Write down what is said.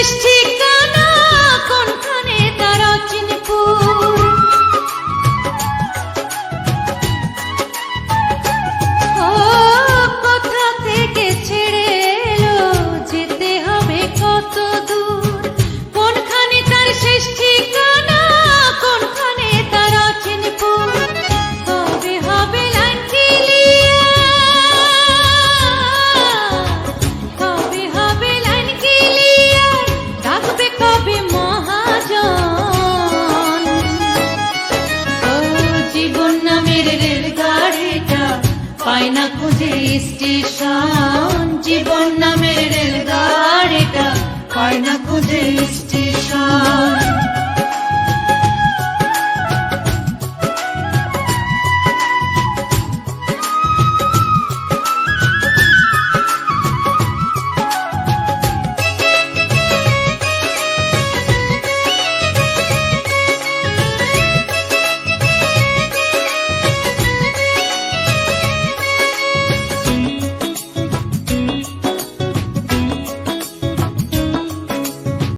শেষ ঠিকানা কোনখানে তার চিনপুর। ও কোথা থেকে ছেড়ে এলো, যেতে হবে কত দূর, কোনখানে তার শেষ ঠিকানা কোনখানে তার চিনপুর। কবে হবে লাইন ক্লিয়ার, কবে হবে লাইন ক্লিয়ার, ডাকবে কবে মহাজন। ও জীবন নামের রেলগাড়িটা পায় না খুঁজে স্টেশন, জীবন নামের রেলগাড়িটা পায় না খুঁজে